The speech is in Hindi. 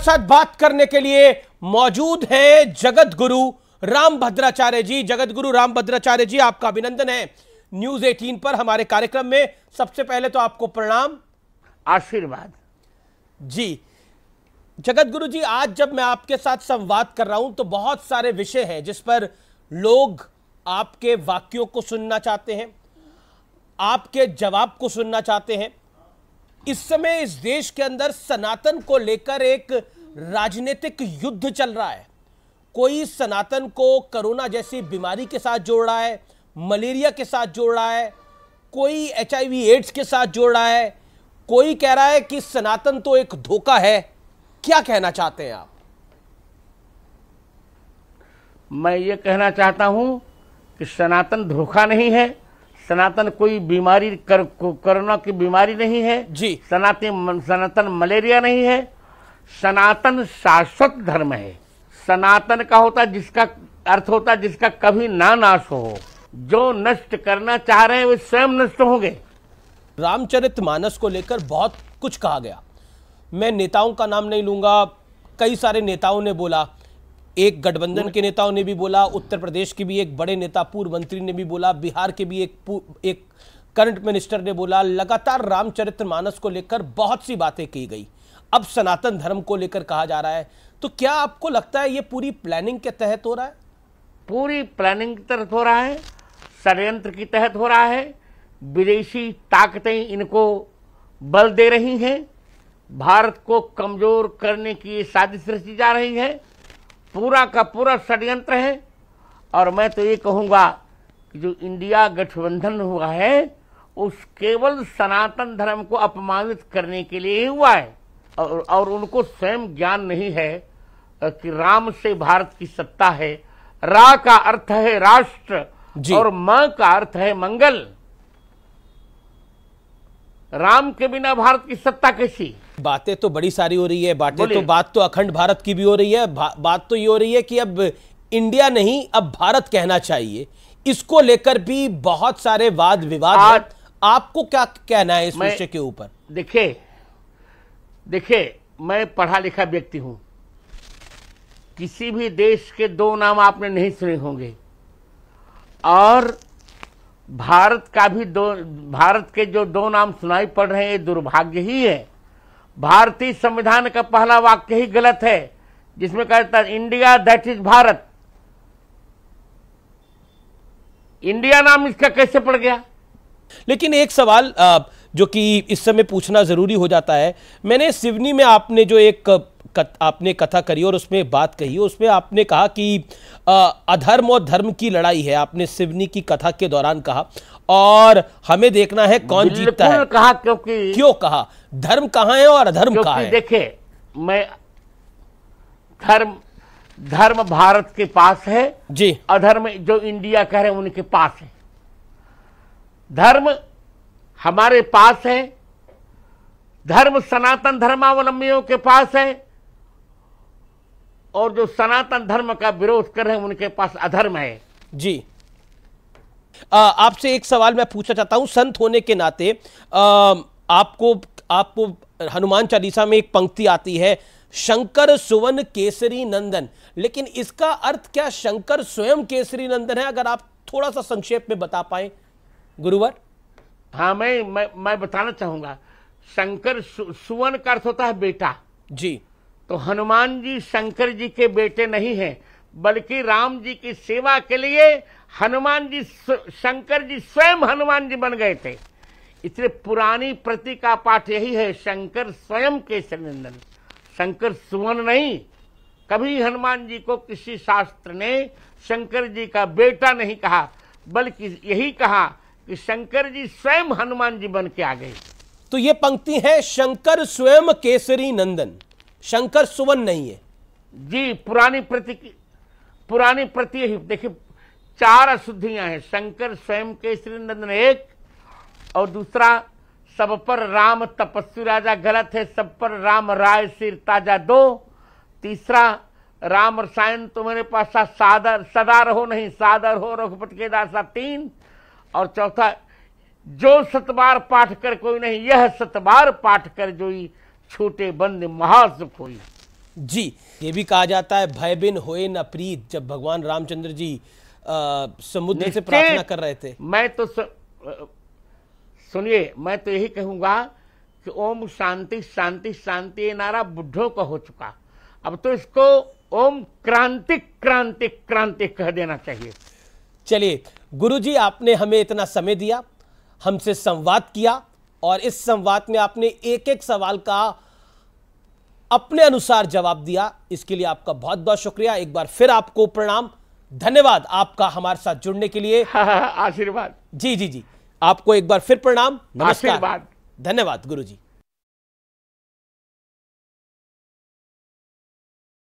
साथ बात करने के लिए मौजूद हैं जगत गुरु राम भद्राचार्य जी। जगत गुरु राम भद्राचार्य जी, आपका अभिनंदन है न्यूज 18 पर हमारे कार्यक्रम में। सबसे पहले तो आपको प्रणाम, आशीर्वाद जी। जगत गुरु जी, आज जब मैं आपके साथ संवाद कर रहा हूं तो बहुत सारे विषय हैं जिस पर लोग आपके वाक्यों को सुनना चाहते हैं, आपके जवाब को सुनना चाहते हैं। इस समय इस देश के अंदर सनातन को लेकर एक राजनीतिक युद्ध चल रहा है। कोई सनातन को कोरोना जैसी बीमारी के साथ जोड़ रहा है, मलेरिया के साथ जोड़ रहा है, कोई HIV एड्स के साथ जोड़ रहा है, कोई कह रहा है कि सनातन तो एक धोखा है। क्या कहना चाहते हैं आप? मैं ये कहना चाहता हूं कि सनातन धोखा नहीं है, सनातन कोई बीमारी कोरोना की बीमारी नहीं है जी। सनातन मलेरिया नहीं है। सनातन शाश्वत धर्म है। सनातन का होता जिसका अर्थ होता जिसका कभी ना नाश हो। जो नष्ट करना चाह रहे हैं वे स्वयं नष्ट होंगे। रामचरितमानस को लेकर बहुत कुछ कहा गया। मैं नेताओं का नाम नहीं लूंगा, कई सारे नेताओं ने बोला, एक गठबंधन के नेताओं ने भी बोला, उत्तर प्रदेश के भी एक बड़े नेता पूर्व मंत्री ने भी बोला, बिहार के भी एक करंट मिनिस्टर ने बोला। लगातार रामचरितमानस को लेकर बहुत सी बातें की गई। अब सनातन धर्म को लेकर कहा जा रहा है, तो क्या आपको लगता है ये पूरी प्लानिंग के तहत हो रहा है? पूरी प्लानिंग के तहत हो रहा है, षड्यंत्र के तहत हो रहा है। विदेशी ताकतें इनको बल दे रही हैं, भारत को कमजोर करने की साजिश रची जा रही है। पूरा का पूरा षड्यंत्र है। और मैं तो ये कहूँगा कि जो इंडिया गठबंधन हुआ है उस केवल सनातन धर्म को अपमानित करने के लिए ही हुआ है। और उनको स्वयं ज्ञान नहीं है कि राम से भारत की सत्ता है। रा का अर्थ है राष्ट्र और म का अर्थ है मंगल। राम के बिना भारत की सत्ता कैसी? बातें तो बड़ी सारी हो रही है, बात तो अखंड भारत की भी हो रही है। बात तो ये हो रही है कि अब इंडिया नहीं, अब भारत कहना चाहिए। इसको लेकर भी बहुत सारे वाद विवाद हैं। आपको क्या कहना है इस विषय के ऊपर? देखिए, मैं पढ़ा लिखा व्यक्ति हूं। किसी भी देश के दो नाम आपने नहीं सुने होंगे, और भारत के जो दो नाम सुनाई पड़ रहे हैं ये दुर्भाग्य ही है। भारतीय संविधान का पहला वाक्य ही गलत है जिसमें कहता है India that is Bharat. India नाम इसका कैसे पड़ गया? लेकिन एक सवाल जो कि इस समय पूछना जरूरी हो जाता है। मैंने सिवनी में आपने जो आपने कथा करी और उसमें बात कही, उसमें आपने कहा कि अधर्म और धर्म की लड़ाई है। आपने सिवनी की कथा के दौरान कहा, और हमें देखना है कौन जीतता है। कहा क्यों कहा? धर्म कहाँ है और अधर्म कहाँ है? देखिए, मैं धर्म भारत के पास है जी, अधर्म जो इंडिया कह रहे हैं उनके पास है। धर्म हमारे पास है, धर्म सनातन धर्मावलंबियों के पास है, और जो सनातन धर्म का विरोध कर रहे हैं उनके पास अधर्म है। जी, आपसे एक सवाल मैं पूछना चाहता हूं। संत होने के नाते आपको हनुमान चालीसा में एक पंक्ति आती है, शंकर सुवन केसरी नंदन। लेकिन इसका अर्थ क्या शंकर स्वयं केसरी नंदन है? अगर आप थोड़ा सा संक्षेप में बता पाए गुरुवर। हाँ, मैं बताना चाहूंगा। शंकर सुवन का अर्थ होता है बेटा जी। तो हनुमान जी शंकर जी के बेटे नहीं हैं, बल्कि राम जी की सेवा के लिए हनुमान जी शंकर जी स्वयं हनुमान जी बन गए थे। इसलिए पुरानी प्रति का पाठ यही है, शंकर स्वयं केसरी नंदन, शंकर सुवन नहीं। कभी हनुमान जी को किसी शास्त्र ने शंकर जी का बेटा नहीं कहा, बल्कि यही कहा कि शंकर जी स्वयं हनुमान जी बन के आ गए। तो ये पंक्ति है शंकर स्वयं केसरी नंदन, शंकर सुवन नहीं है जी। पुरानी प्रति यही। देखिए, 4 अशुद्धियां हैं। शंकर स्वयं केसरी नंदन एक, और दूसरा सब पर राम तपस्वी राजा गलत है, सब पर राम राय सिर ताजा 2। तीसरा राम रसायन तुम्हारे पास सदा रहो नहीं सादर हो रघुपति के दासा 3। और चौथा, जो सतबार पाठ कर कोई नहीं, यह सतबार पाठ कर जोई, छूटे बंद महासुख होई। जी, ये भी कहा जाता है भय बिन होए न प्रीत। जब भगवान रामचंद्र जी समुद्र से प्रार्थना कर रहे थे। मैं तो सुनिए, मैं तो यही कहूंगा कि ओम शांति शांति शांति, ये नारा बुढ़ों का हो चुका, अब तो इसको ओम क्रांति क्रांति क्रांति कह देना चाहिए। चलिए गुरुजी, आपने हमें इतना समय दिया, हमसे संवाद किया, और इस संवाद में आपने एक एक सवाल का अपने अनुसार जवाब दिया। इसके लिए आपका बहुत बहुत शुक्रिया। एक बार फिर आपको प्रणाम, धन्यवाद आपका हमारे साथ जुड़ने के लिए। आशीर्वाद। जी जी जी, आपको एक बार फिर प्रणाम, नमस्कार, आशीर्वाद, धन्यवाद गुरुजी।